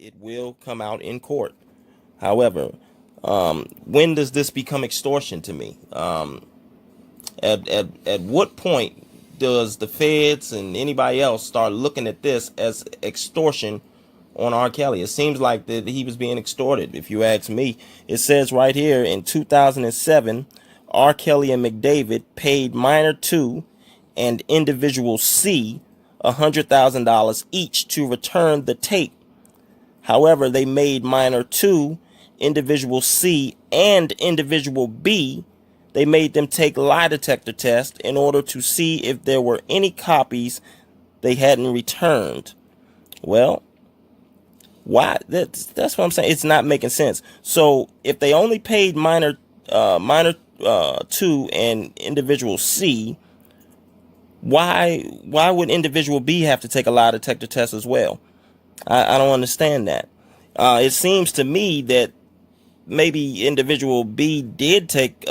it will come out in court. However, when does this become extortion to me? At what point does the feds and anybody else start looking at this as extortion on R. Kelly? It seems like that he was being extorted, if you ask me. It says right here in 2007, R. Kelly and McDavid paid minor 2 and individual C $100,000 each to return the tape. However, they made minor 2, individual C, and individual B, they made them take lie detector tests in order to see if there were any copies they hadn't returned. Well, why? That's what I'm saying. It's not making sense. So if they only paid minor 2 and individual C, why would individual B have to take a lie detector test as well? I don't understand that. It seems to me that maybe individual B did take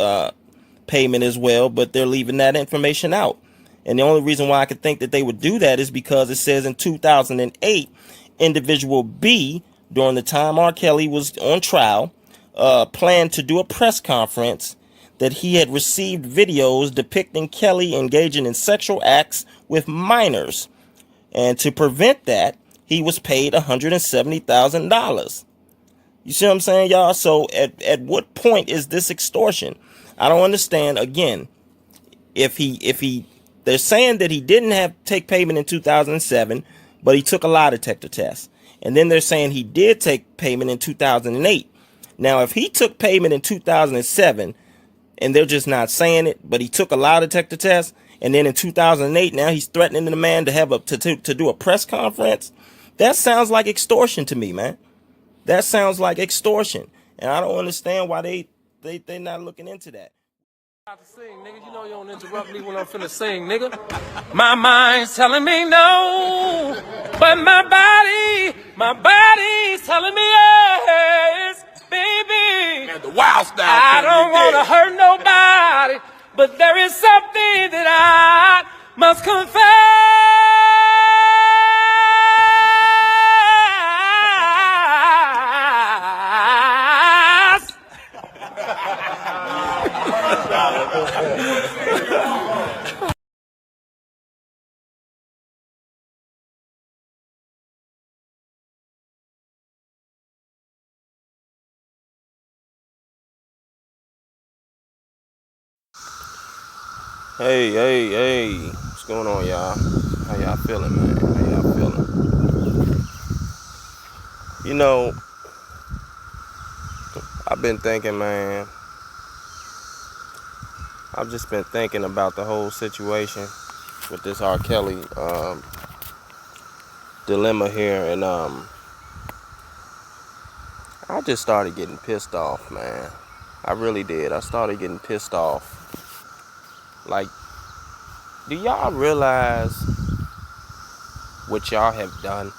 payment as well, but they're leaving that information out. And the only reason why I could think that they would do that is because it says in 2008, individual B, during the time R. Kelly was on trial, planned to do a press conference that he had received videos depicting Kelly engaging in sexual acts with minors. And to prevent that, he was paid $170,000. You see what I'm saying, y'all? So at what point is this extortion? I don't understand. Again, if they're saying that he didn't take payment in 2007, but he took a lie detector test. And then they're saying he did take payment in 2008. Now, if he took payment in 2007 and they're just not saying it, but he took a lie detector test, and then in 2008, now he's threatening the man to have to do a press conference, that sounds like extortion to me, man. That sounds like extortion. And I don't understand why they're not looking into that. Sing, nigga. You know you don't interrupt me when I'm finna sing, nigga. My mind's telling me no, but my body's telling me yes, baby. And the wild style. I don't wanna hurt nobody, but there is something that I must confess. Hey, what's going on, y'all? How y'all feeling, man? How y'all feeling? You know, I've been thinking, man. I've just been thinking about the whole situation with this R. Kelly dilemma here, and I just started getting pissed off, man. I really did. I started getting pissed off. Like, do y'all realize what y'all have done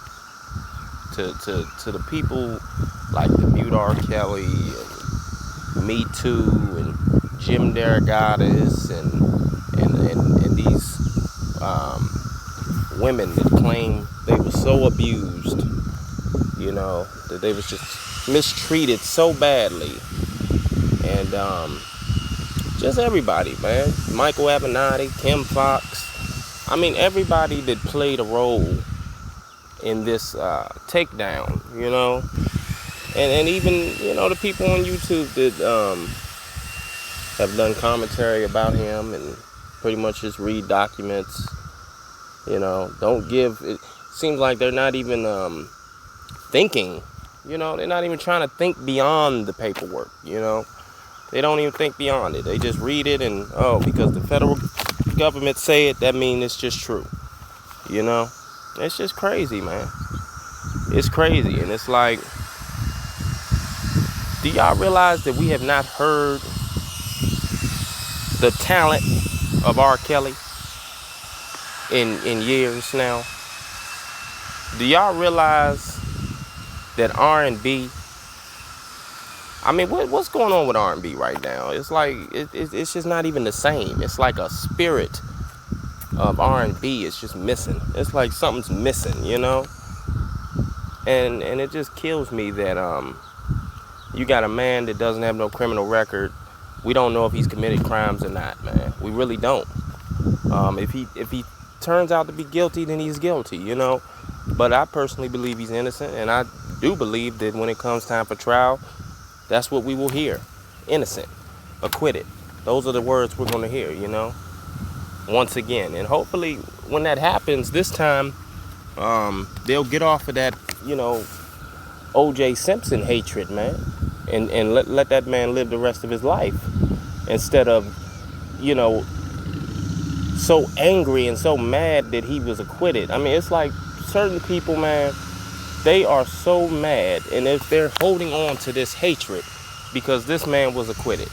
to the people like the Mute R. Kelly and Me Too and Jim Derogatis and these women that claim they were so abused, you know, that they was just mistreated so badly, and just everybody, man. Michael Avenatti, Kim Fox. I mean, everybody that played a role in this takedown, you know. And even, you know, the people on YouTube that have done commentary about him and pretty much just read documents, you know. Don't give, it seems like they're not even thinking, you know. They're not even trying to think beyond the paperwork, you know. They don't even think beyond it. They just read it and, oh, because the federal government say it, that means it's just true. You know? It's just crazy, man. It's crazy. And it's like, do y'all realize that we have not heard the talent of R. Kelly in years now? Do y'all realize that R&B, I mean, what's going on with R&B right now? It's like, it's just not even the same. It's like a spirit of R&B is just missing. It's like something's missing, you know? And it just kills me that you got a man that doesn't have no criminal record. We don't know if he's committed crimes or not, man. We really don't. If he turns out to be guilty, then he's guilty, you know. But I personally believe he's innocent, and I do believe that when it comes time for trial, that's what we will hear. Innocent, acquitted. Those are the words we're going to hear, you know, once again. And hopefully when that happens this time, they'll get off of that, you know, O.J. Simpson hatred, man, and let that man live the rest of his life instead of, you know, so angry and so mad that he was acquitted. I mean, it's like certain people, man, they are so mad, and if they're holding on to this hatred because this man was acquitted,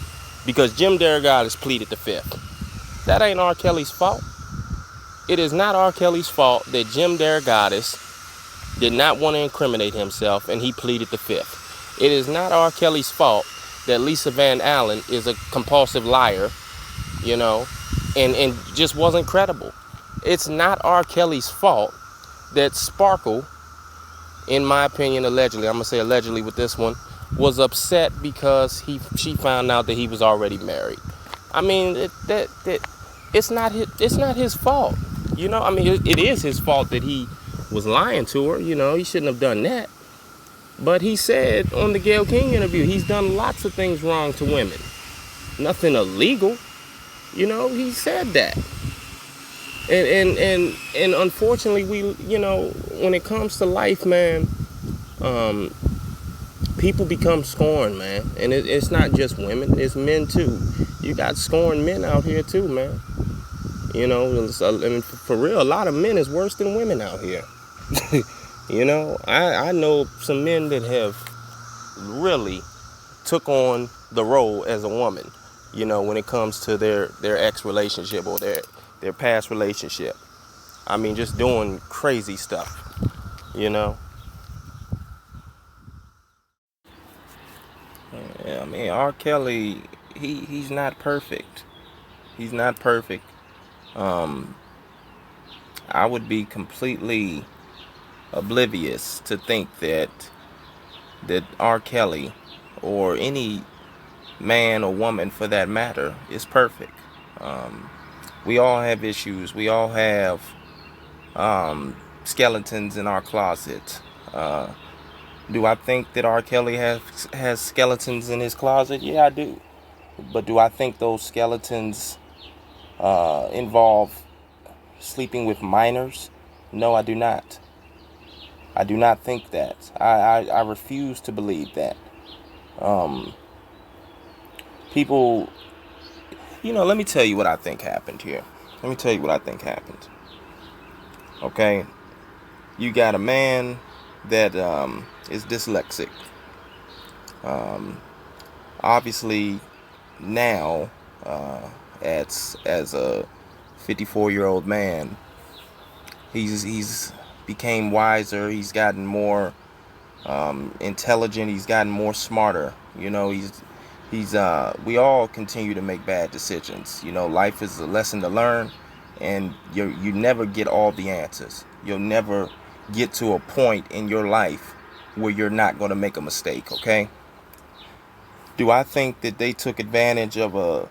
because Jim Derogatis pleaded the fifth. That ain't R. Kelly's fault. It is not R. Kelly's fault that Jim Derogatis did not want to incriminate himself and he pleaded the fifth. It is not R. Kelly's fault that Lisa Van Allen is a compulsive liar, you know, and just wasn't credible. It's not R. Kelly's fault that Sparkle, in my opinion, allegedly, I'm gonna say allegedly with this one, was upset because she found out that he was already married. I mean, it's not his fault. You know, I mean, it is his fault that he was lying to her. You know, he shouldn't have done that. But he said on the Gayle King interview, he's done lots of things wrong to women. Nothing illegal. You know, he said that. And unfortunately, we, you know, when it comes to life, man, people become scorned, man. And it's not just women, it's men too. You got scorned men out here too, man. You know, and for real, a lot of men is worse than women out here. You know, I know some men that have really took on the role as a woman, you know, when it comes to their ex relationship or their past relationship. I mean, just doing crazy stuff, you know. Yeah, I mean, R. Kelly, he's not perfect. He's not perfect. I would be completely oblivious to think that R. Kelly, or any man or woman for that matter, is perfect. We all have issues. We all have skeletons in our closet. Do I think that R. Kelly has skeletons in his closet? Yeah, I do. But do I think those skeletons involve sleeping with minors? No, I do not. I do not think that. I refuse to believe that. People, you know, let me tell you what I think happened here. Let me tell you what I think happened. Okay? You got a man that is dyslexic. Obviously, now, as a 54-year-old man, he's became wiser. He's gotten more intelligent. He's gotten more smarter. You know, we all continue to make bad decisions. You know, life is a lesson to learn, and you never get all the answers. You'll never get to a point in your life where you're not going to make a mistake. Okay? Do I think that they took advantage of a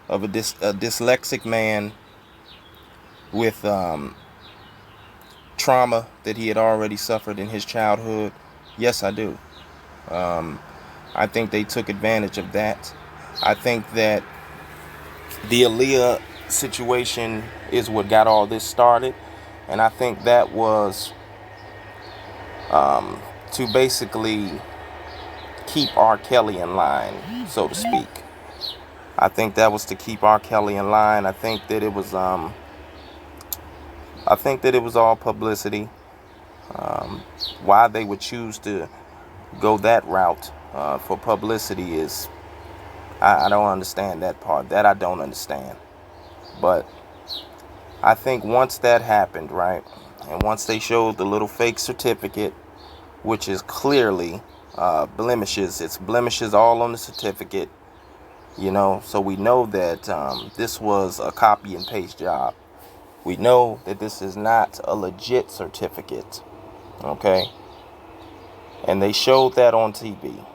dyslexic man with trauma that he had already suffered in his childhood? Yes, I do. I think they took advantage of that. I think that the Aaliyah situation is what got all this started, and I think that was to basically keep R. Kelly in line, so to speak. I think that was to keep R. Kelly in line. I think that it was all publicity. Why they would choose to go that route for publicity is, I don't understand that part. That I don't understand. But I think once that happened, right, and once they showed the little fake certificate, which is clearly blemishes, it's blemishes all on the certificate, you know, so we know that this was a copy and paste job. We know that this is not a legit certificate, okay? And they showed that on TV.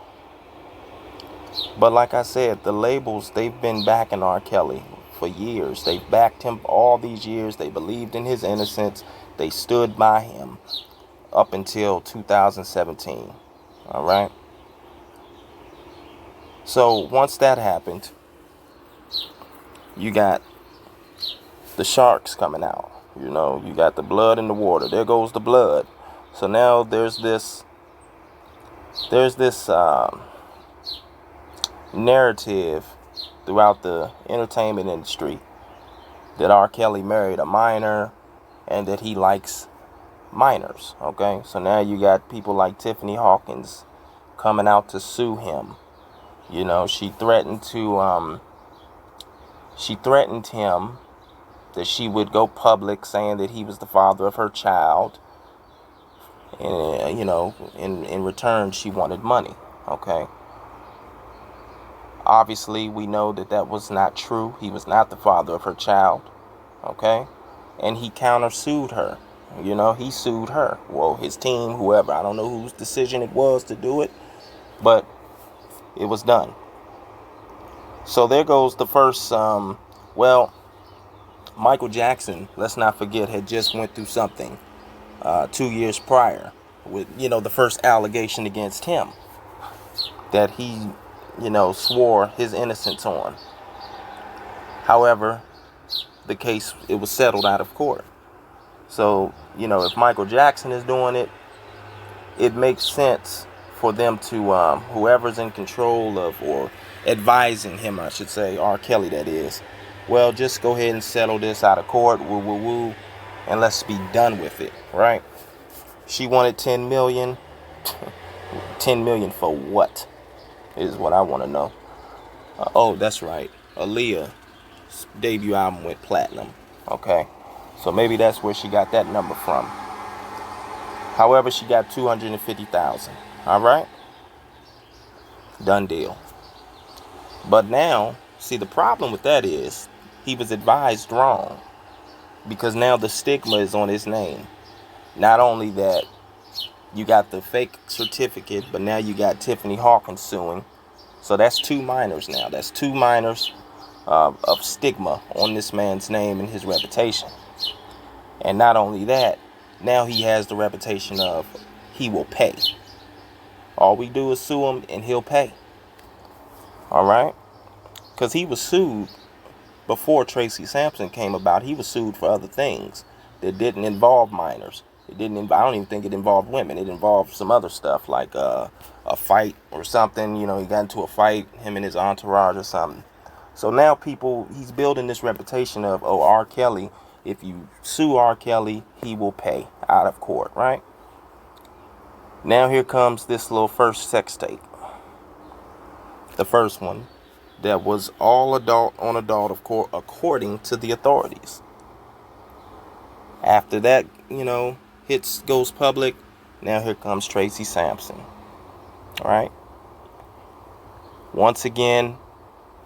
But like I said, the labels, they've been backing R. Kelly for years. They've backed him all these years. They believed in his innocence. They stood by him up until 2017. All right. So once that happened, you got the sharks coming out. You know, you got the blood in the water. There goes the blood. So now there's this narrative throughout the entertainment industry that R. Kelly married a minor and that he likes minors. Okay, so now you got people like Tiffany Hawkins coming out to sue him. You know, she threatened him that she would go public saying that he was the father of her child, and you know, in return she wanted money. Okay, obviously we know that that was not true. He was not the father of her child. Okay, and he countersued her. You know, he sued her. Well, his team, whoever, I don't know whose decision it was to do it, but it was done. So there goes the first, Michael Jackson, let's not forget, had just went through something 2 years prior with, you know, the first allegation against him that he, you know, swore his innocence on. However, the case, it was settled out of court. So, you know, if Michael Jackson is doing it, it makes sense for them to, whoever's in control of, or advising him, I should say, R. Kelly that is, well, just go ahead and settle this out of court, woo woo woo, and let's be done with it, right? She wanted 10 million. 10 million for what is what I want to know. Oh, that's right, Aaliyah's debut album went platinum. Okay, so maybe that's where she got that number from. However, she got 250,000. All right, done deal. But now, see, the problem with that is he was advised wrong, because now the stigma is on his name. Not only that, you got the fake certificate, but now you got Tiffany Hawkins suing. So that's 2 minors now. That's 2 minors of stigma on this man's name and his reputation. And not only that, now he has the reputation of he will pay. All we do is sue him and he'll pay. All right? Because he was sued before Tracy Sampson came about. He was sued for other things that didn't involve minors. It didn't. I don't even think it involved women. It involved some other stuff, like a fight or something. You know, he got into a fight, him and his entourage or something. So now he's building this reputation of, oh, R. Kelly, if you sue R. Kelly, he will pay out of court, right? Now here comes this little first sex tape. The first one that was all adult on adult, of course, according to the authorities. After that, you know, goes public. Now here comes Tracy Sampson. All right. Once again,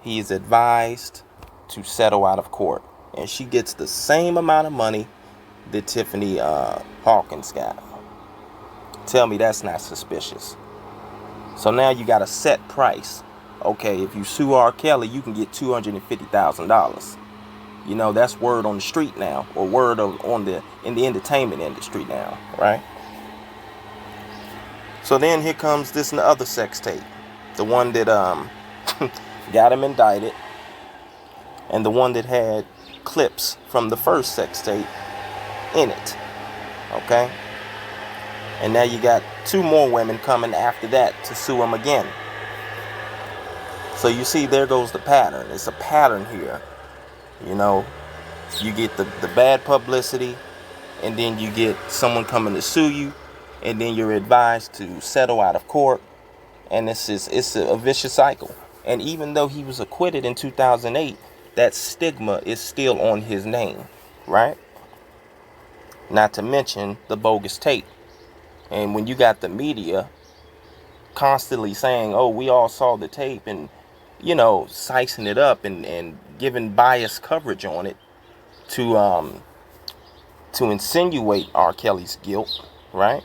he is advised to settle out of court, and she gets the same amount of money that Tiffany Hawkins got. Tell me that's not suspicious. So now you got a set price. Okay, if you sue R. Kelly, you can get $250,000. You know, that's word on the street now, or word in the entertainment industry now, right? So then here comes this other sex tape, the one that got him indicted, and the one that had clips from the first sex tape in it. Okay, and now you got 2 more women coming after that to sue him again. So you see, there goes the pattern. It's a pattern here. You know, you get the bad publicity, and then you get someone coming to sue you, and then you're advised to settle out of court, and it's a vicious cycle. And even though he was acquitted in 2008, that stigma is still on his name, right? Not to mention the bogus tape. And when you got the media constantly saying, oh, we all saw the tape, and, you know, slicing it up and giving biased coverage on it to insinuate R. Kelly's guilt, right?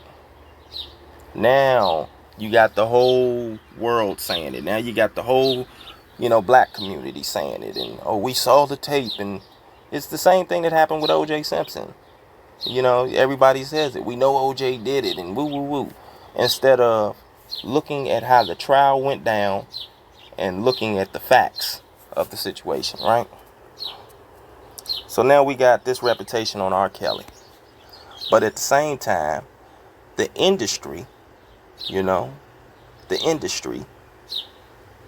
Now You got the whole world saying it. Now you got the whole, black community saying it. And, oh, we saw the tape. And it's the same thing that happened with O.J. Simpson. Everybody says it. We know O.J. did it and woo, woo, woo. Instead of looking at how the trial went down and looking at the facts of the situation, right? So now we got this reputation on R. Kelly. But at the same time, the industry,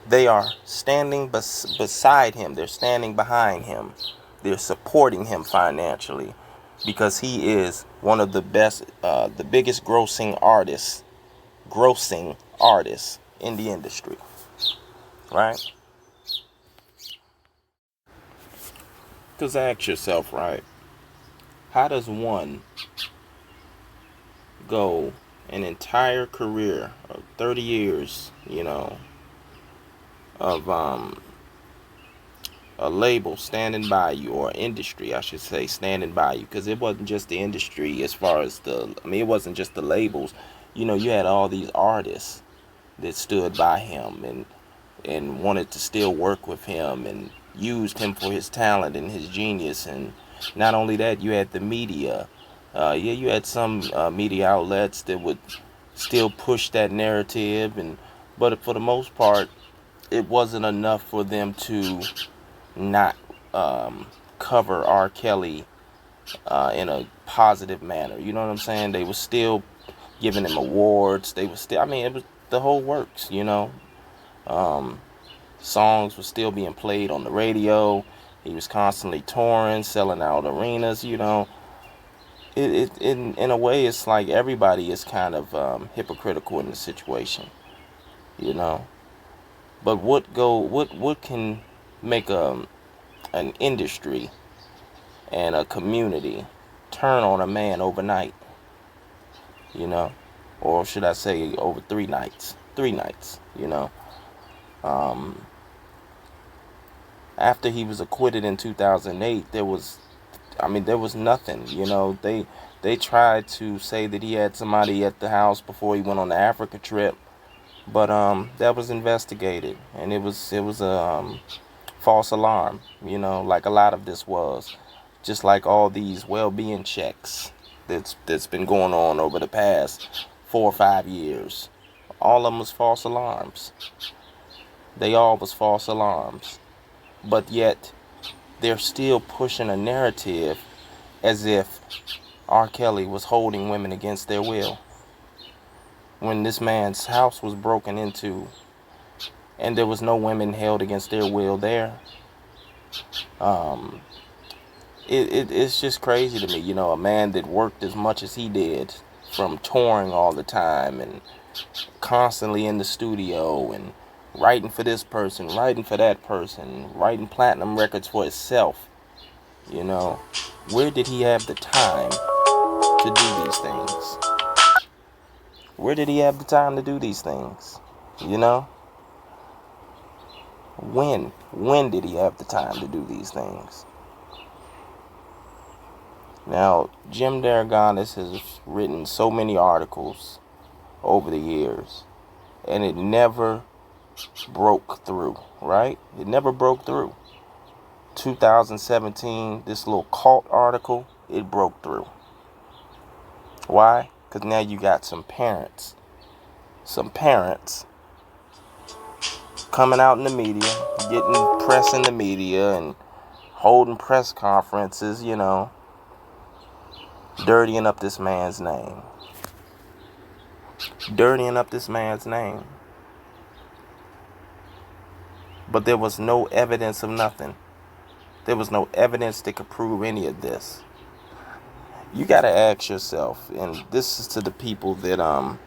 they are standing beside him. They're standing behind him. They're supporting him financially because he is one of the biggest grossing artists in the industry, right? Because ask yourself, right? How does one go an entire career of 30 years, of a label standing by you, or industry, I should say, standing by you, because it wasn't just the industry as far as it wasn't just the labels. You had all these artists that stood by him and wanted to still work with him and used him for his talent and his genius. And not only that, you had the media. You had some media outlets that would still push that narrative, but for the most part, it wasn't enough for them to not cover R. Kelly in a positive manner. You know what I'm saying? They were still giving him awards. They were still, it was the whole works, songs were still being played on the radio. He was constantly touring, selling out arenas, in a way, it's like everybody is kind of hypocritical in the situation, But what can make an industry and a community turn on a man overnight, or should I say over 3 nights? 3 nights, After he was acquitted in 2008, there was nothing, They tried to say that he had somebody at the house before he went on the Africa trip, but that was investigated, and it was a false alarm, like a lot of this was, just like all these well-being checks that's been going on over the past 4 or 5 years. All of them was false alarms. They all was false alarms, but yet they're still pushing a narrative as if R. Kelly was holding women against their will. When this man's house was broken into and there was no women held against their will there. It's just crazy to me, a man that worked as much as he did, from touring all the time and constantly in the studio and writing for this person, writing for that person, writing platinum records for himself. Where did he have the time to do these things? Where did he have the time to do these things? When did he have the time to do these things? Now, Jim Daragonis has written so many articles over the years, and it never broke through, right? It never broke through. 2017, this little cult article, it broke through. Why? Because now you got some parents coming out in the media, getting press in the media and holding press conferences, dirtying up this man's name. But there was no evidence of nothing. There was no evidence that could prove any of this. You gotta ask yourself, and this is to the people that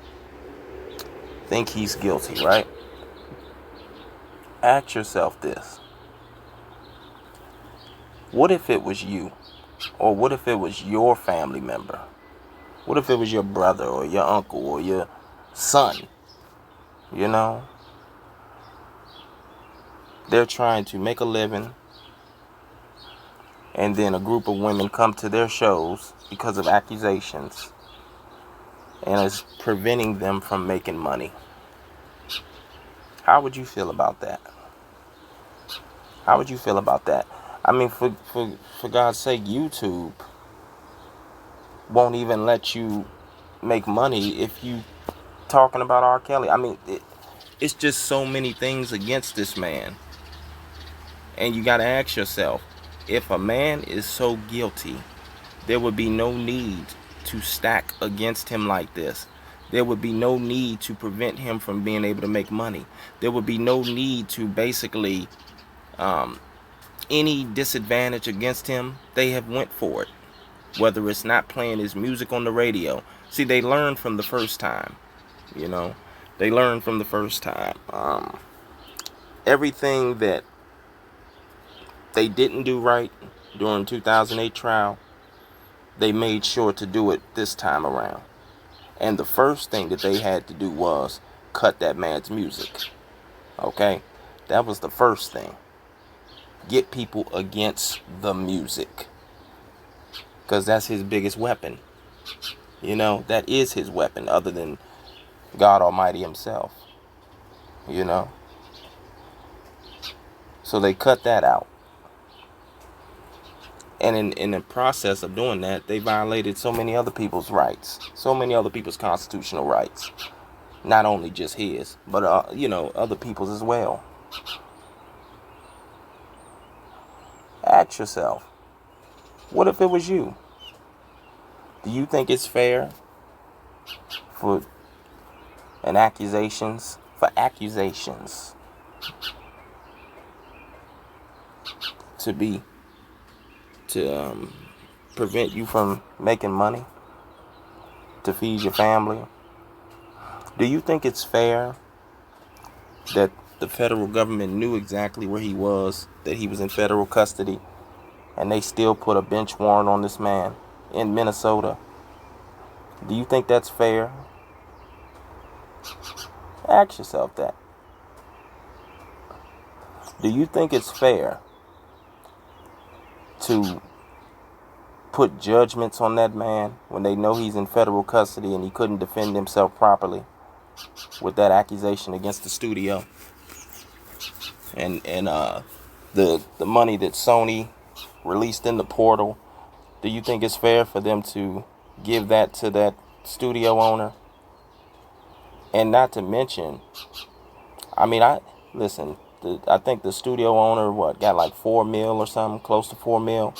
think he's guilty, right? Ask yourself this. What if it was you? Or what if it was your family member? What if it was your brother or your uncle or your son? They're trying to make a living, and then a group of women come to their shows because of accusations, and it's preventing them from making money. How would you feel about that? How would you feel about that? I mean, for God's sake, YouTube won't even let you make money if you talking about R. Kelly. I mean, it's just so many things against this man. And you got to ask yourself, if a man is so guilty, there would be no need to stack against him like this. There would be no need to prevent him from being able to make money. There would be no need to basically any disadvantage against him. They have went for it. Whether it's not playing his music on the radio. See, they learned from the first time. You know, they learned from the first time. Everything that they didn't do right during 2008 trial, they made sure to do it this time around. And the first thing that they had to do was cut that man's music. Okay? That was the first thing. Get people against the music. Because that's his biggest weapon. You know, that is his weapon other than God Almighty himself. You know? So they cut that out. And in the process of doing that, they violated so many other people's rights. So many other people's constitutional rights. Not only just his, but, you know, other people's as well. Ask yourself, what if it was you? Do you think it's fair for accusations to prevent you from making money to feed your family? Do you think it's fair that the federal government knew exactly where he was, that he was in federal custody, and they still put a bench warrant on this man in Minnesota? Do you think that's fair? Ask yourself that. Do you think it's fair to put judgments on that man when they know he's in federal custody and he couldn't defend himself properly with that accusation against the studio? And the money that Sony released in the portal, do you think it's fair for them to give that to that studio owner? And not to mention, I mean, I think the studio owner got like $4 million or something, close to $4 million.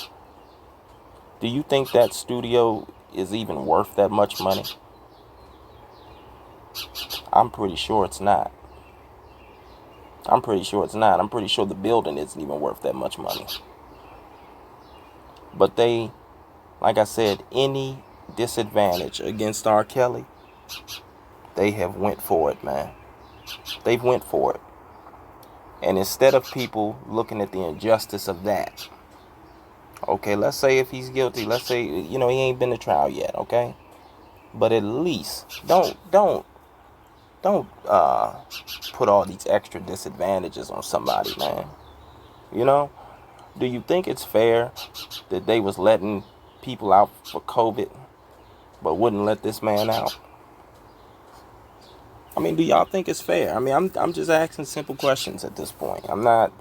Do you think that studio is even worth that much money? I'm pretty sure it's not. I'm pretty sure the building isn't even worth that much money. But they, like I said, any disadvantage against R. Kelly, they have went for it, man. They've went for it. And instead of people looking at the injustice of that, okay, let's say if he's guilty, let's say, you know, he ain't been to trial yet, okay? But at least don't put all these extra disadvantages on somebody, man. You know? Do you think it's fair that they was letting people out for COVID but wouldn't let this man out? I mean, do y'all think it's fair? I mean, I'm just asking simple questions at this point. I'm not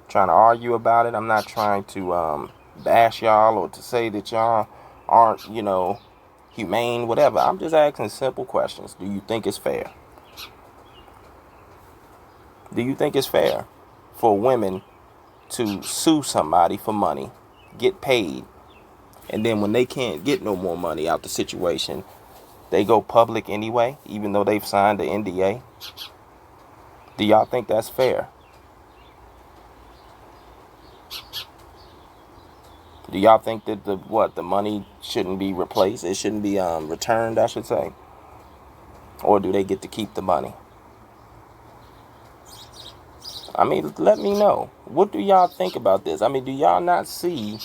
trying to argue about it. I'm not trying to bash y'all or to say that y'all aren't, you know, humane, whatever. I'm just asking simple questions. Do you think it's fair? Do you think it's fair for women to sue somebody for money, get paid, and then when they can't get no more money out the situation, they go public anyway, even though they've signed the NDA? Do y'all think that's fair? Do y'all think that the money shouldn't be replaced? It shouldn't be returned, I should say. Or do they get to keep the money? I mean, let me know. What do y'all think about this? I mean, do y'all not see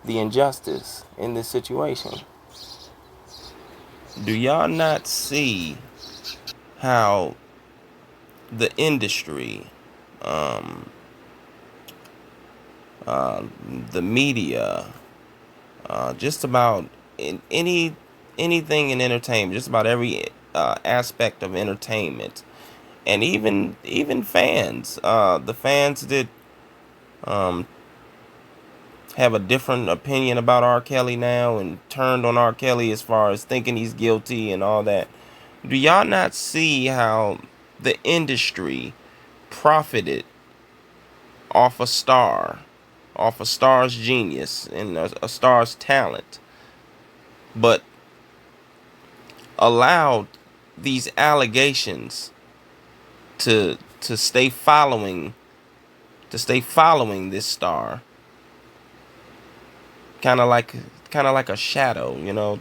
the injustice in this situation? Do y'all not see how the industry, the media, just about in anything in entertainment, just about every aspect of entertainment and even fans, the fans that have a different opinion about R. Kelly now and turned on R. Kelly as far as thinking he's guilty and all that. Do y'all not see how the industry profited off a star, off a star's genius and a star's talent, but allowed these allegations to stay following this star, kind of like a shadow, you know?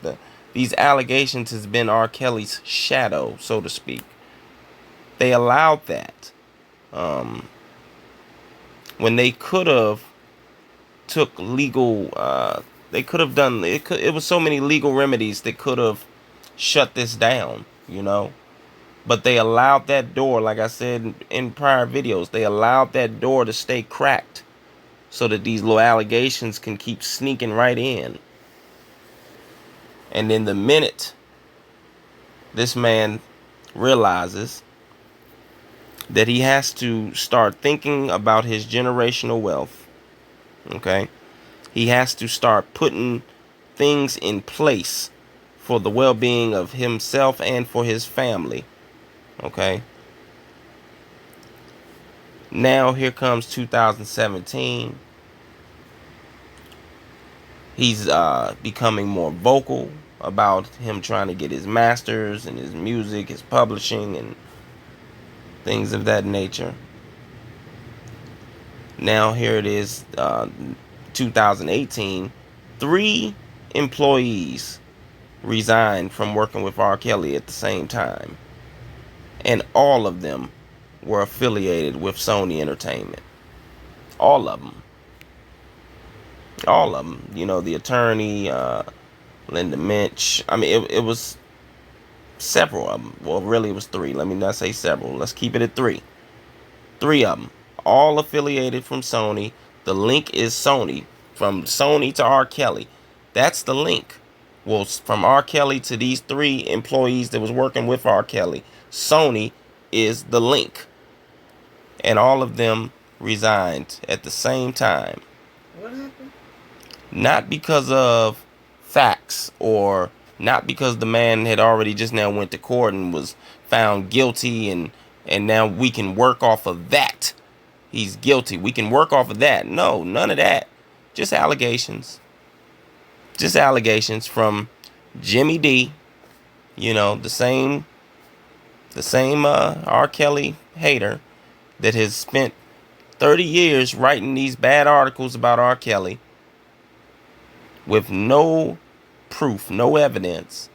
These allegations has been R. Kelly's shadow, so to speak. They allowed that when they could have took legal. They could have done it. It was so many legal remedies that could have shut this down, you know. But they allowed that door, like I said in prior videos, they allowed that door to stay cracked so that these little allegations can keep sneaking right in. And then the minute this man realizes that he has to start thinking about his generational wealth, okay? He has to start putting things in place for the well-being of himself and for his family, okay? Now here comes 2017. He's becoming more vocal about him trying to get his masters and his music, his publishing, and things of that nature. Now here it is, 2018. 3 employees resigned from working with R. Kelly at the same time, and all of them were affiliated with Sony Entertainment. All of them. You know, the attorney, Linda Minch. I mean, it was several of them. Well, really, it was 3. Let me not say several. Let's keep it at 3. 3 of them, all affiliated from Sony. The link is Sony. From Sony to R. Kelly. That's the link. Well, from R. Kelly to these 3 employees that was working with R. Kelly, Sony is the link. And all of them resigned at the same time. What happened? Not because of facts, or not because the man had already just now went to court and was found guilty, and now we can work off of that. He's guilty. We can work off of that. No, none of that. Just allegations. Just allegations from Jimmy D. You know, the same R. Kelly hater that has spent 30 years writing these bad articles about R. Kelly with no proof, no evidence,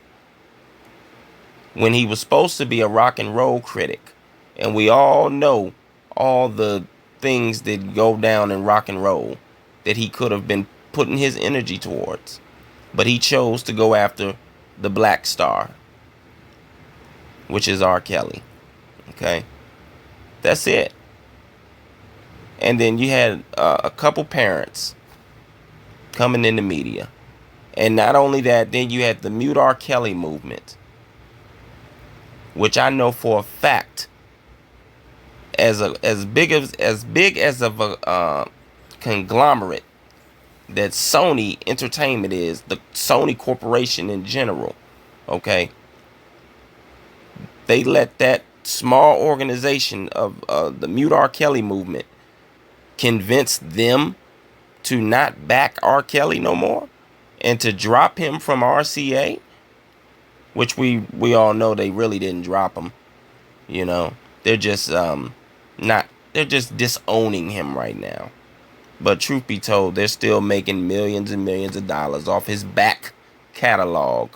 when he was supposed to be a rock and roll critic. And we all know all the things that go down in rock and roll that he could have been putting his energy towards. But he chose to go after the black star, which is R. Kelly. Okay? That's it. And then you had a couple parents coming in the media. And not only that, then you had the Mute R. Kelly movement, which I know for a fact, as big as a conglomerate that Sony Entertainment is, the Sony Corporation in general, okay? They let that small organization of the Mute R. Kelly movement convince them to not back R. Kelly no more and to drop him from RCA, which we all know they really didn't drop him. You know, they're just they're just disowning him right now. But truth be told, they're still making millions and millions of dollars off his back catalog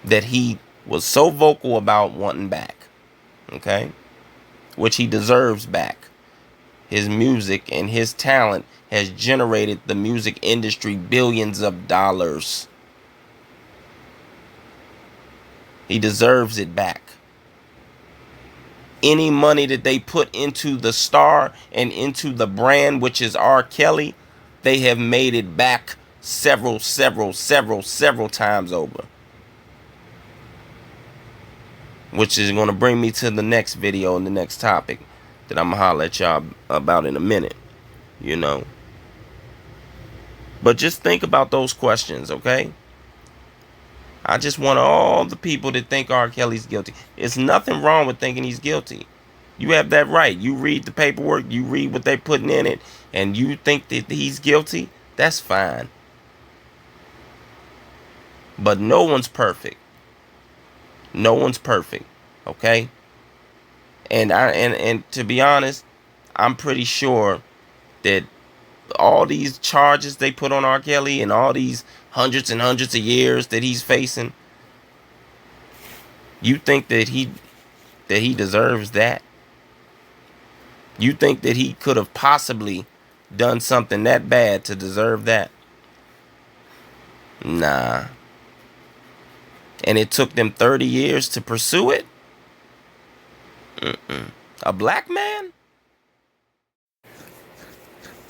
that he was so vocal about wanting back. Okay? Which he deserves back. His music and his talent has generated the music industry billions of dollars. He deserves it back. Any money that they put into the star and into the brand, which is R. Kelly, they have made it back several times over. which is going to bring me to the next video and the next topic that I'm going to holler at y'all about in a minute, you know. But just think about those questions, okay? I just want all the people that think R. Kelly's guilty. It's nothing wrong with thinking he's guilty. You have that right. You read the paperwork, you read what they're putting in it, and you think that he's guilty, that's fine. But no one's perfect. No one's perfect, okay? And to be honest, I'm pretty sure that all these charges they put on R. Kelly and all these hundreds and hundreds of years that he's facing, you think that he deserves that? You think that he could have possibly done something that bad to deserve that? Nah. And it took them 30 years to pursue it? A black man?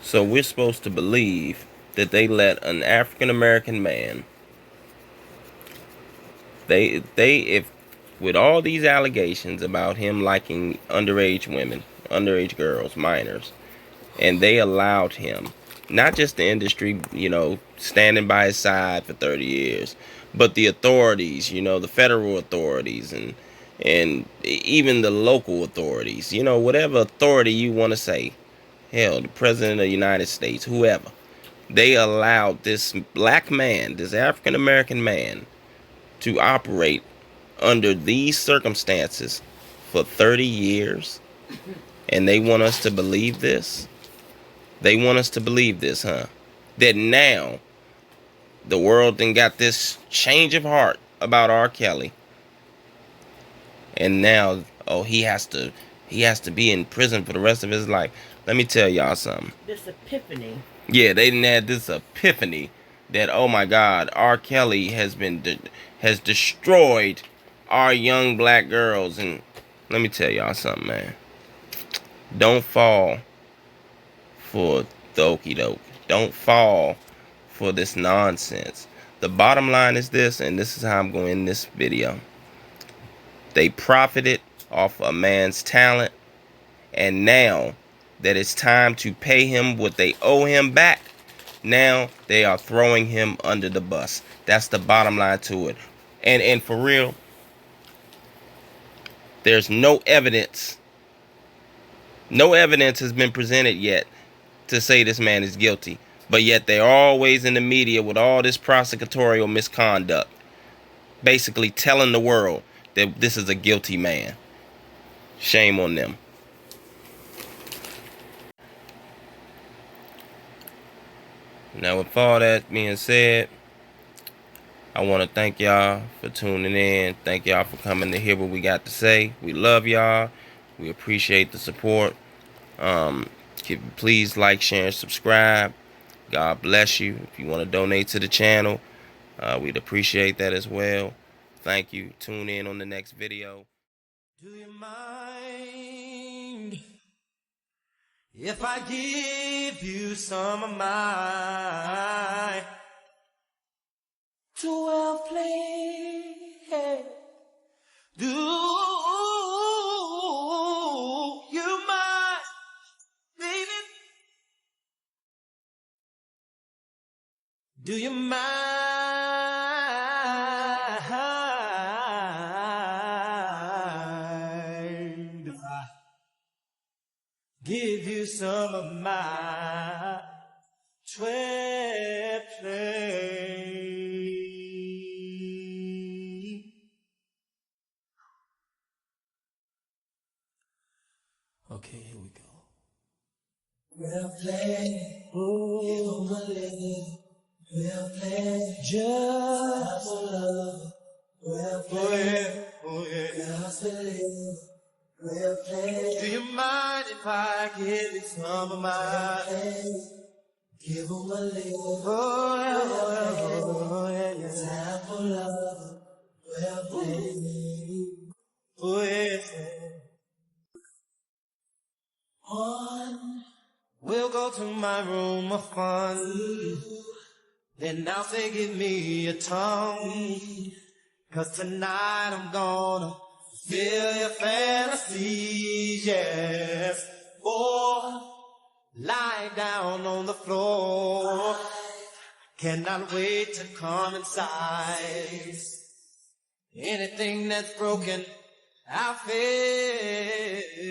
So we're supposed to believe that they let an African American man, if with all these allegations about him liking underage women, underage girls, minors, and they allowed him, not just the industry, you know, standing by his side for 30 years, but the authorities, you know, the federal authorities and even the local authorities, you know, whatever authority you want to say, hell, the president of the United States, whoever, they allowed this black man, this African American man, to operate under these circumstances for 30 years. And they want us to believe this? They want us to believe this, huh? That now the world then got this change of heart about R. Kelly. And now, oh, he has to be in prison for the rest of his life. Let me tell y'all something. This epiphany. Yeah, they didn't have this epiphany that, oh my God, R. Kelly has destroyed our young black girls. And let me tell y'all something, man. Don't fall for the okie doke. Don't fall for this nonsense. The bottom line is this, and this is how I'm going to end this video. They profited off a man's talent, and now that it's time to pay him what they owe him back, now they are throwing him under the bus. That's the bottom line to it. And for real, there's no evidence. No evidence has been presented yet to say this man is guilty. But yet they're always in the media with all this prosecutorial misconduct, basically telling the world that this is a guilty man. Shame on them. Now, with all that being said, I want to thank y'all for tuning in. Thank y'all for coming to hear what we got to say. We love y'all. We appreciate the support. Please like, share, and subscribe. God bless you. If you want to donate to the channel, we'd appreciate that as well. Thank you. Tune in on the next video. Do you mind if I give you some of my 12 play? Do you mind, baby? Do you mind if I give you some of my 12 play? Okay, here we go. Well play, oh, my lady. Well play, just for love. Well play, oh yeah, just believe. Well play. Do you mind if I give you some of my? Give 'em a little. Oh yeah, yeah. Time for love. Well play. Oh yeah. On. We'll go to my room of fun. Then I'll say give me a tongue. 'Cause tonight I'm gonna Feel your fantasies, yes. Boy, lie down on the floor. Cannot wait to come inside. Anything that's broken, I'll fix.